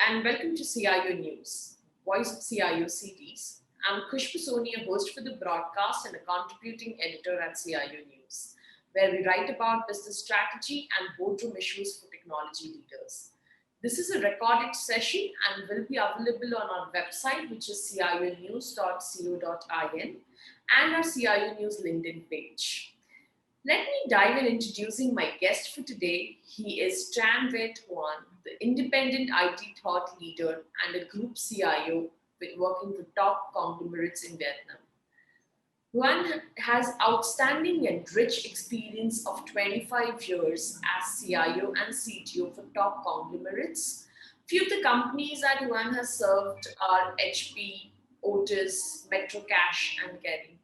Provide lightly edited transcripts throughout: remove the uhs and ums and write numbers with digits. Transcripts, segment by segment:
and welcome to CIO News, Voice of CIO series. I'm Khushbu Soni, a host for the broadcast and a contributing editor at CIO News, where we write about business strategy and boardroom issues for technology leaders. This is a recorded session and will be available on our website, which is cionews.co.in, and our CIO News LinkedIn page. Let me dive in introducing my guest for today. He is Tran Viet Hoan, the independent IT thought leader and a group CIO with working for top conglomerates in Vietnam. Hoan has outstanding and rich experience of 25 years as CIO and CTO for top conglomerates. Few of the companies that Hoan has served are HP, Otis, Metrocash, and Kerry.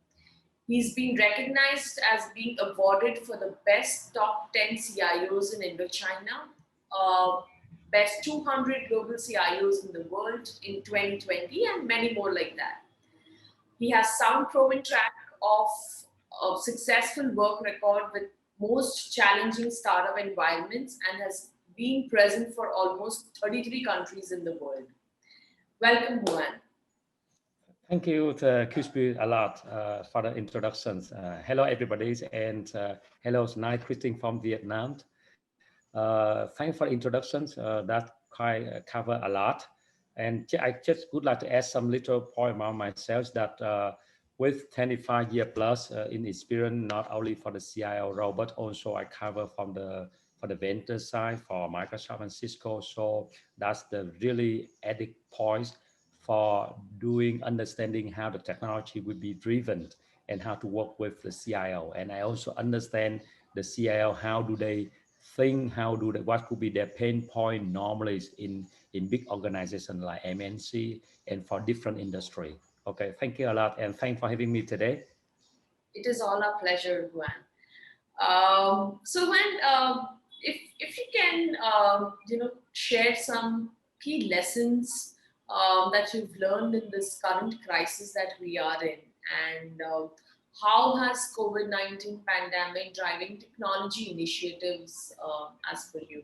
He's been recognized as being awarded for the best top 10 CIOs in Indochina, best 200 global CIOs in the world in 2020, and many more like that. He has sound proven track of successful work record with most challenging startup environments and has been present for almost 33 countries in the world. Welcome, Hoan. Thank you, Khushbu, a lot for the introductions. Hello, everybody, and hello, nice greeting from Vietnam. Thanks for the introductions. That quite cover a lot. And I just would like to add some little point about myself that with 25 year plus in experience, not only for the CIO role, but also I cover for the vendor side for Microsoft and Cisco. So that's the really added points for understanding how the technology would be driven and how to work with the CIO. And I also understand the CIO, how do they think, what could be their pain point normally in big organizations like MNC and for different industry. Okay, thank you a lot and thanks for having me today. It is all our pleasure, Hoan. So Hoan, if you can, share some key lessons that you've learned in this current crisis that we are in, and how has COVID-19 pandemic driving technology initiatives as per you?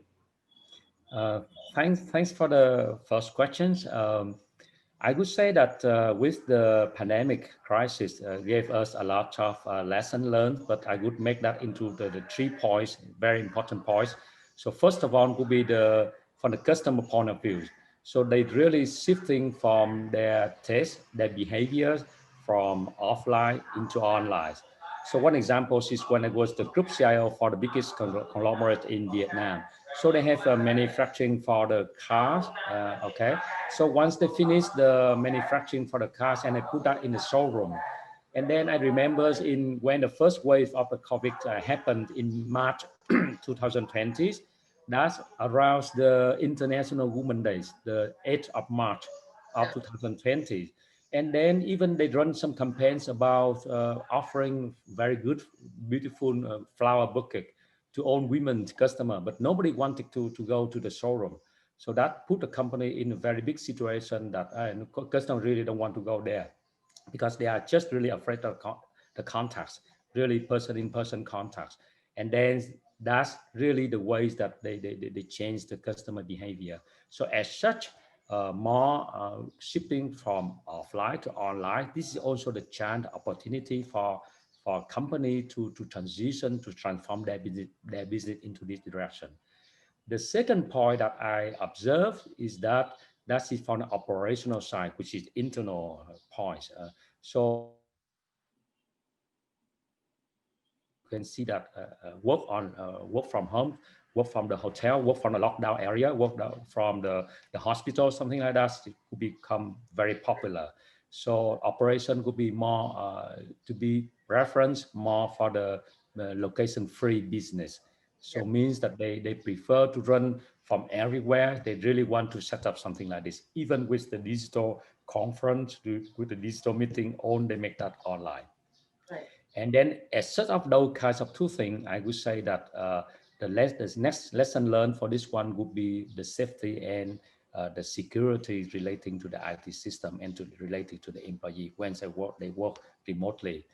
Thanks for the first questions. I would say that with the pandemic crisis gave us a lot of lesson learned, but I would make that into the 3 points, very important points. So first of all would be from the customer point of view. So they really shifting from their taste, their behaviors from offline into online. So one example is when I was the group CIO for the biggest conglomerate in Vietnam. So they have manufacturing for the cars, okay. So once they finish the manufacturing for the cars and they put that in the showroom. And then I remember when the first wave of the COVID happened in March 2020, that's around the International Women's Day, the 8th of March of 2020. And then even they run some campaigns about offering very good, beautiful flower bouquet to all women customer, but nobody wanted to go to the showroom. So that put the company in a very big situation that customers really don't want to go there because they are just really afraid of the contacts, really person-in-person contacts. And then that's really the ways that they change the customer behavior. So as such, more shifting from offline to online, this is also the chance opportunity for company to transition, to transform their business into this direction. The second point that I observed is that is from the operational side, which is internal points. So you can see that work from home, work from the hotel, work from the lockdown area, work from the hospital, something like that, it could become very popular. So operation could be more to be referenced more for the location-free business. So means that they prefer to run from everywhere. They really want to set up something like this, even with the digital conference, with the digital meeting on, they make that online. Right. And then as such of those kinds of 2 things, I would say that the next lesson learned for this one would be the safety and the security relating to the IT system and related to the employee when they work remotely.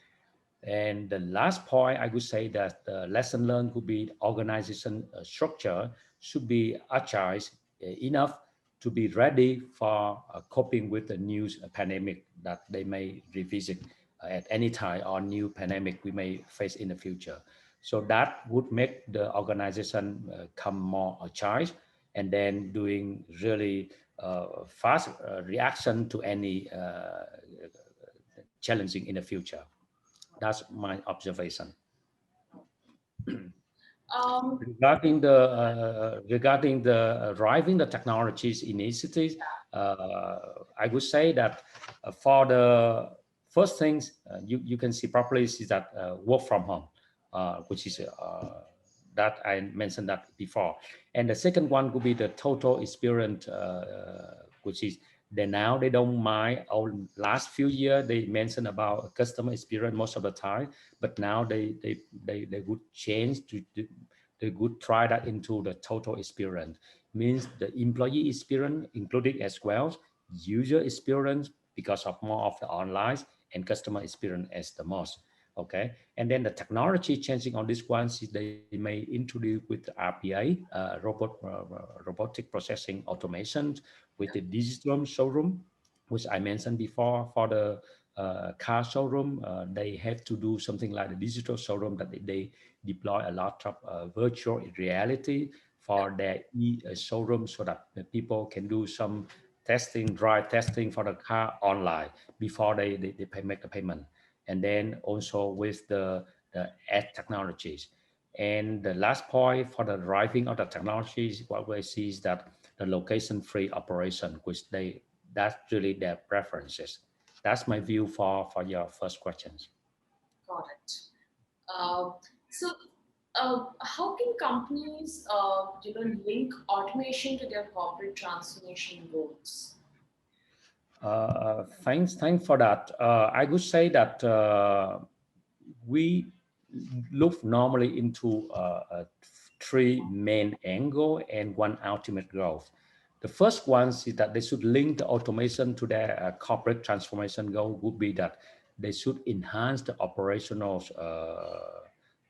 And the last point, I would say that the lesson learned would be organization structure should be agile enough to be ready for coping with the new pandemic that they may revisit at any time, or new pandemic we may face in the future. So that would make the organization come more agile, and then doing really fast reaction to any challenging in the future. That's my observation. Um, Regarding the driving the technologies initiatives, I would say that for the first things, you can see properly is that work from home, which is that I mentioned that before. And the second one could be the total experience, which is now they don't mind. Our last few years they mentioned about customer experience most of the time, but now they would change to they would try that into the total experience. Means the employee experience included as well, user experience because of more of the online, and customer experience as the most. Okay, and then the technology changing on this one is they may introduce with the RPA, robotic processing automation, with the digital showroom, which I mentioned before. For the car showroom, they have to do something like the digital showroom that they deploy a lot of virtual reality for their showroom, so that the people can do some testing, drive testing for the car online before they make the payment. And then also with the ad technologies. And the last point for the driving of the technologies, what we see is that the location-free operation, which that's really their preferences. That's my view for your first questions. got it. Uh, so, how can companies, link automation to their corporate transformation goals? Thanks for that. I would say that we look normally into three main angle and one ultimate growth. The first one is that they should link the automation to their corporate transformation goal. Would be that they should enhance the operational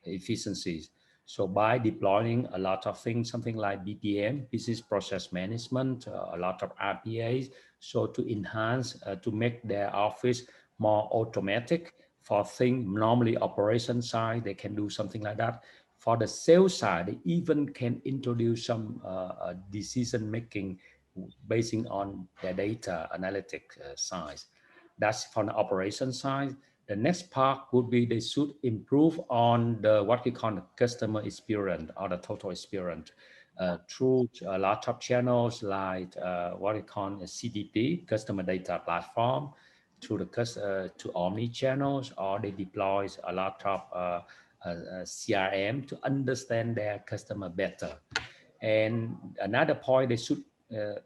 efficiencies. So by deploying a lot of things, something like BPM, business process management, a lot of RPAs, so to enhance, to make their office more automatic. For things normally operation side, they can do something like that. For the sales side, they even can introduce some decision making basing on their data analytic side. That's from the operation side. The next part would be they should improve on the what we call the customer experience, or the total experience, through a lot of channels like what we call a CDP, customer data platform, to to omni channels, or they deploy a lot of CRM to understand their customer better. And another point they should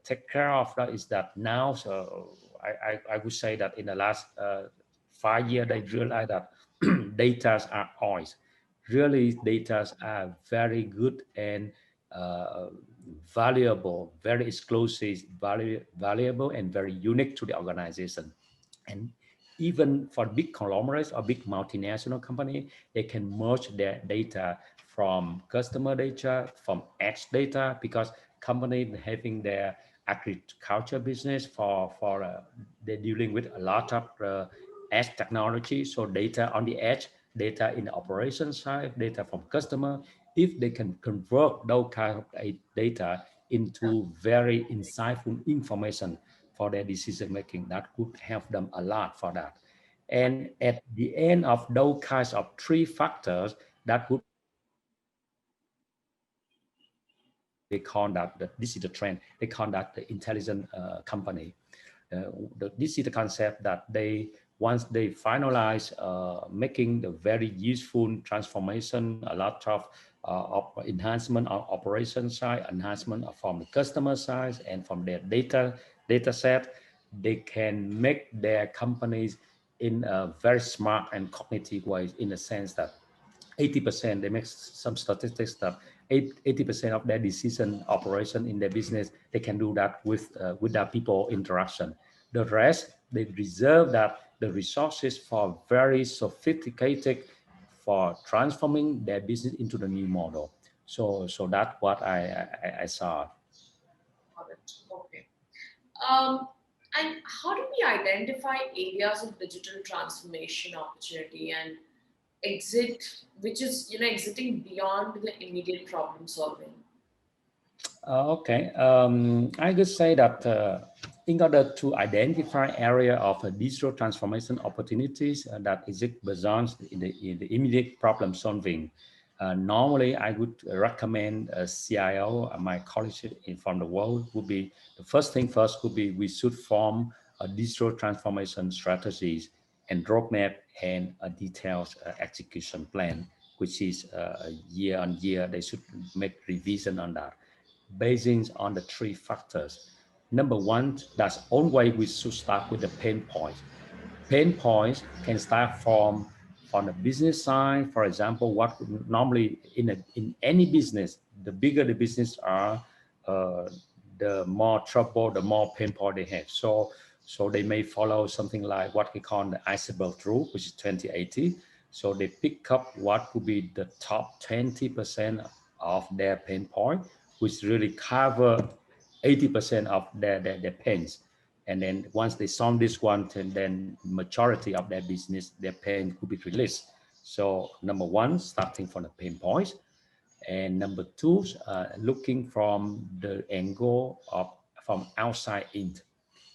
take care of that is that now, so I would say that in the last 5 years, they realize that data are oil. Really, data are very good and uh, valuable, very exclusive, valuable, and very unique to the organization. And even for big conglomerates or big multinational company, they can merge their data from customer data, from edge data, because company having their agriculture business they're dealing with a lot of edge technology. So data on the edge, data in the operation side, data from customer. If they can convert those kind of data into very insightful information for their decision making, that could help them a lot for that. And at the end of those kinds of three factors, that would they call that this is the trend. They call that the intelligent company. This is the concept that they once they finalize making the very useful transformation, a lot of enhancement on operation side, enhancement from the customer side, and from their data set, they can make their companies in a very smart and cognitive way, in the sense that 80%, they make some statistics that 80% of their decision operation in their business, they can do that with their people interaction. The rest, they reserve that the resources for very sophisticated, for transforming their business into the new model. So that's what I saw. Got it. Okay. Um, and how do we identify areas of digital transformation opportunity and exit, which is exiting beyond the immediate problem solving? Okay, I could say that in order to identify area of digital transformation opportunities that exist beyond in the immediate problem solving, normally I would recommend a CIO, my colleagues from the world would be the first thing first would be we should form a digital transformation strategies and roadmap and a detailed execution plan, which is year on year they should make revision on that basing on the three factors. Number one, that's always we should start with the pain point. Pain points can start from the business side. For example, what normally in any business, the bigger the business are, uh, the more trouble, the more pain point they have. So they may follow something like what we call the iceberg rule, which is 2080. So they pick up what could be the top 20% of their pain point, which really cover 80% of their pains. And then once they solve this one, then majority of their business, their pain could be released. So number one, starting from the pain points. And number two, looking from the angle of from outside in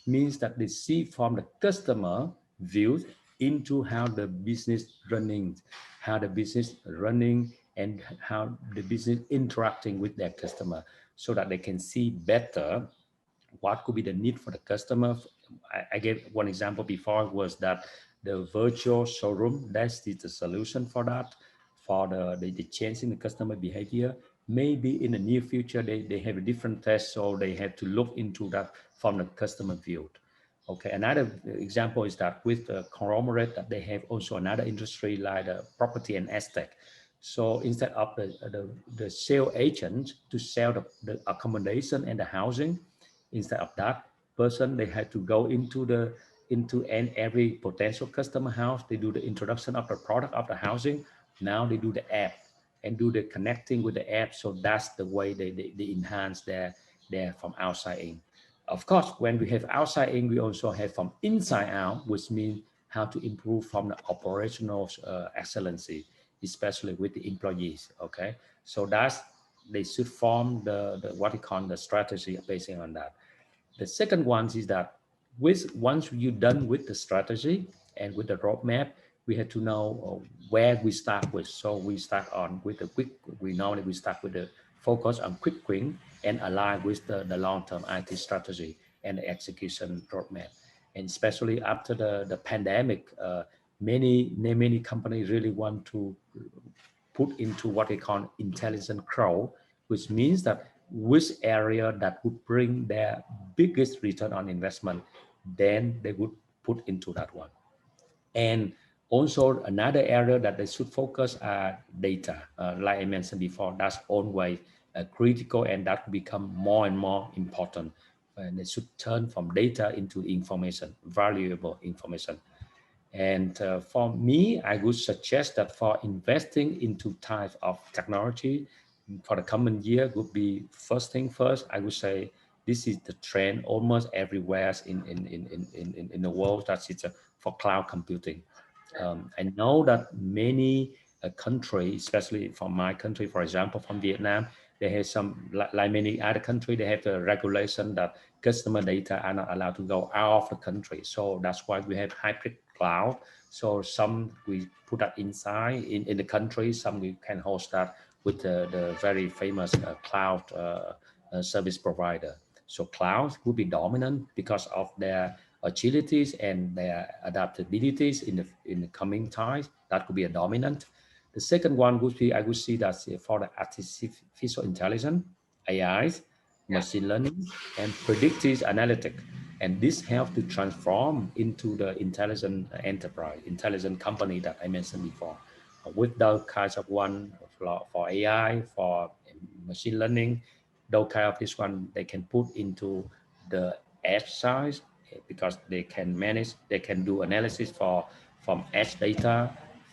means that they see from the customer view into how the business running, and how the business interacting with their customer so that they can see better what could be the need for the customer. I gave one example before was that the virtual showroom, that's the solution for that, for the change in the customer behavior. Maybe in the near future, they have a different test, so they have to look into that from the customer view. Okay, another example is that with the conglomerate that they have also another industry like the property and estate. So instead of the sale agent to sell the accommodation and the housing, instead of that person, they had to go into and every potential customer house. They do the introduction of the product of the housing. Now they do the app and do the connecting with the app. So that's the way they enhance their from outside in. Of course, when we have outside in, we also have from inside out, which means how to improve from the operational excellency, especially with the employees. Okay, so that's they should form the what we call the strategy based on that. The second one is that once you're done with the strategy and with the roadmap, we have to know where we start with. So we start on with the quick. We normally we start with the focus on quick win and align with the long-term IT strategy and the execution roadmap. And especially after the pandemic, many companies really want to put into what they call intelligent crowd, which means that which area that would bring their biggest return on investment, then they would put into that one. And also another area that they should focus are data. Like I mentioned before, that's always critical and that will become more and more important. And they should turn from data into information, valuable information. And for me, I would suggest that for investing into type of technology for the coming year would be first thing first. I would say this is the trend almost everywhere in the world. That is for cloud computing. I know that many countries, especially from my country, for example, from Vietnam, they have some, like many other countries, they have the regulation that customer data are not allowed to go out of the country. So that's why we have hybrid cloud. So some we put that inside in the country, some we can host that with the very famous cloud service provider. So cloud will be dominant because of their agilities and their adaptabilities in the coming times. That could be a dominant. The second one would be I would see that for the artificial intelligence, AIs, Yeah. machine learning, and predictive analytics. And this helps to transform into the intelligent enterprise, intelligent company that I mentioned before. With those kinds of one for AI, for machine learning, those kind of this one they can put into the edge side because they can manage, they can do analysis for from edge data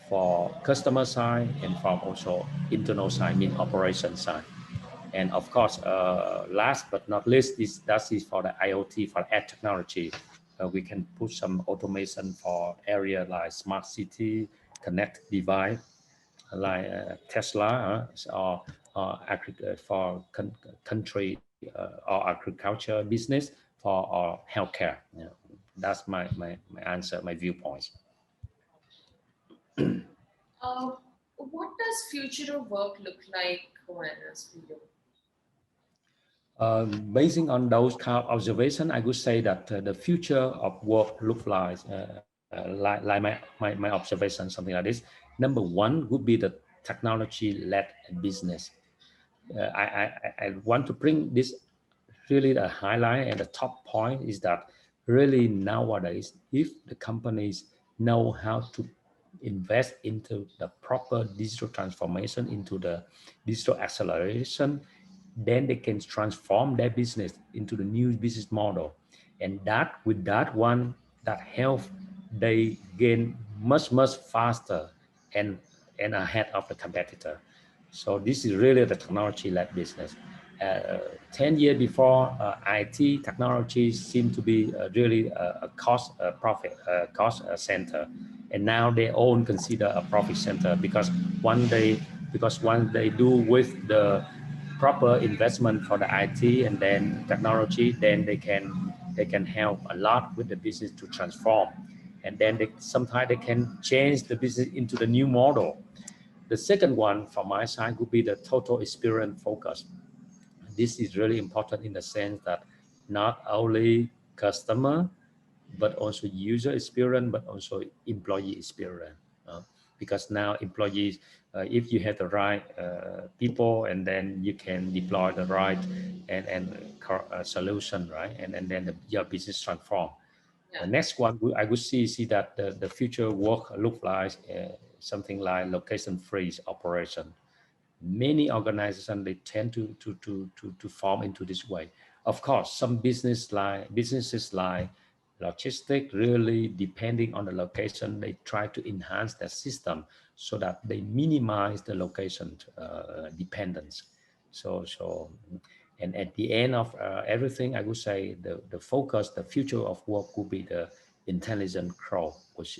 for customer side and from also internal side, mean operation side. And of course, last but not least, that is for the IoT, for edge technology. We can put some automation for area like smart city, connect device, like Tesla, for country or agriculture business for or healthcare. That's my answer, my viewpoints. Uh, what does future of work look like, Joanna's for you? Basing on those kind of observation, I would say that the future of work look like my observation, something like this. Number one would be the technology-led business. I want to bring this really the highlight and the top point is that really nowadays, if the companies know how to invest into the proper digital transformation, into the digital acceleration, then they can transform their business into the new business model. And that with that one, that help they gain much faster and ahead of the competitor. So this is really the technology-led business. 10 years before, IT technology seemed to be really a cost profit cost center, and now they all consider a profit center because one they do with the proper investment for the IT and then technology, then they can help a lot with the business to transform, and then sometimes they can change the business into the new model. The second one from my side would be the total experience focus. This is really important in the sense that not only customer, but also user experience, but also employee experience. Because now employees, if you have the right people, and then you can deploy the right and solution, right, and then your business transform. The Yeah, next one, I would see that the future work look like something like location-free operation. Many organizations they tend to form into this way. Of course, some businesses like logistic really depending on the location, they try to enhance their system so that they minimize the location dependence. So and at the end of everything, I would say the focus, the future of work could be the intelligent crowd, which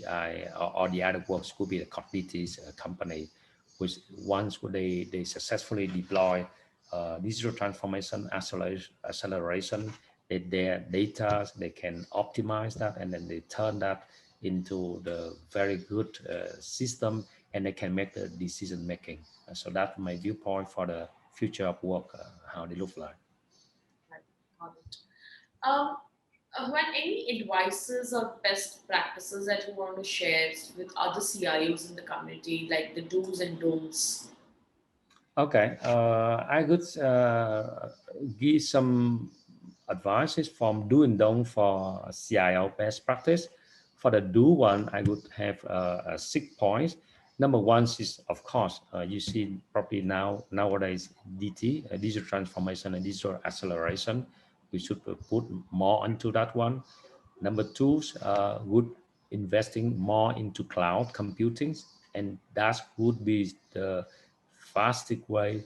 or the other works could be the commodities company, which once they successfully deploy digital transformation acceleration, their data, they can optimize that and then they turn that into the very good system, and they can make the decision making. So that's my viewpoint for the future of work, how they look like. right, got it. Um, when any advices or best practices that you want to share with other CIOs in the community, like the do's and don'ts? Okay, I could give some advices from do and don't for CIO best practice. For the do one, I would have 6 points. Number one is, of course, you see probably nowadays DT, digital transformation and digital acceleration. We should put more into that one. Number two, would investing more into cloud computing, and that would be the fastest way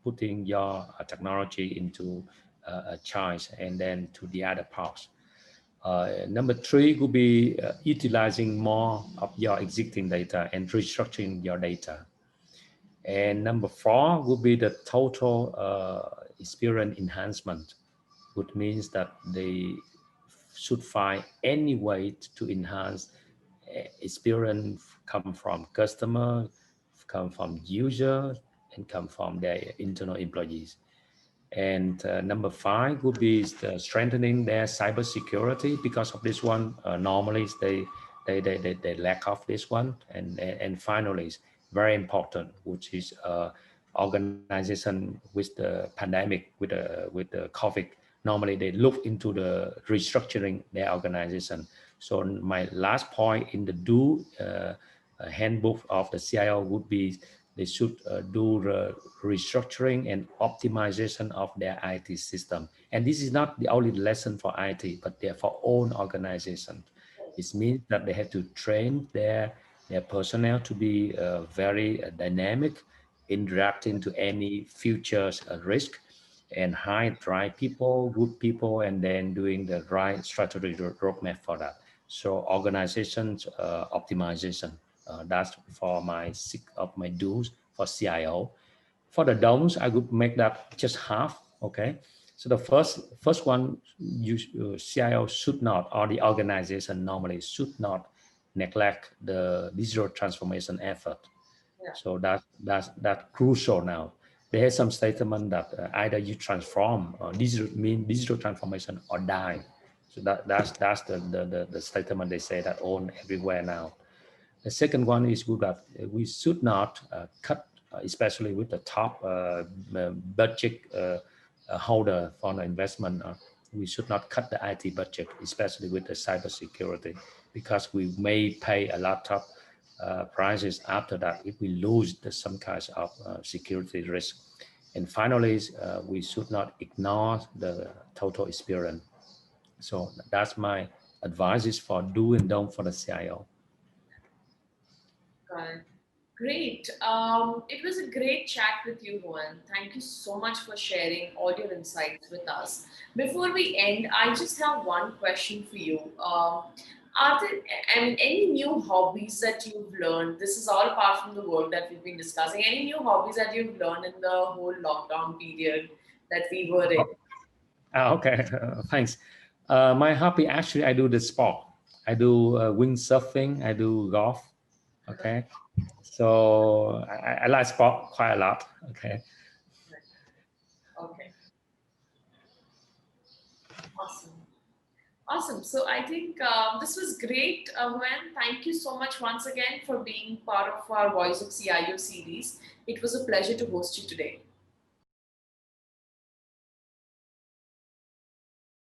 putting your technology into a choice and then to the other parts. Number three would be utilizing more of your existing data and restructuring your data. And number four would be the total experience enhancement, which means that they should find any way to enhance experience come from customer, come from user, and come from their internal employees. And number five would be strengthening their cybersecurity. Because of this one, normally they lack of this one. And finally, it's very important, which is organization with the pandemic, with the COVID. Normally, they look into the restructuring their organization. So my last point in the do handbook of the CIO would be they should do the restructuring and optimization of their IT system. And this is not the only lesson for IT, but they're for own organization. It means that they have to train their personnel to be very dynamic, interacting to any future risk, and hire right people, good people, and then doing the right strategy roadmap for that. So organizations optimization, that's for my six of my do's for CIO. For the don'ts, I would make that just half. Okay. So the first one, CIO should not, or the organization normally should not neglect the digital transformation effort. Yeah. So that's crucial now. There is some statement that either you transform digital transformation or die. So that's the statement they say that own everywhere now. The second one is good that we should not cut, especially with the top budget holder for the investment. We should not cut the IT budget, especially with the cybersecurity, because we may pay a lot of prices after that if we lose some kinds of security risk. And finally, we should not ignore the total experience. So that's my advice for do and don't for the CIO. Got it. Great. It was a great chat with you, Juan. Thank you so much for sharing all your insights with us. Before we end, I just have one question for you. Are there, I mean, any new hobbies that you've learned? This is all apart from the work that we've been discussing. Any new hobbies that you've learned in the whole lockdown period that we were in? Okay, thanks. My hobby actually, I do the sport. I do windsurfing. I do golf. Okay, so I like sport quite a lot. Okay, Okay, awesome. Awesome. So I think this was great, Gwen. Thank you so much once again for being part of our Voice of CIO series. It was a pleasure to host you today.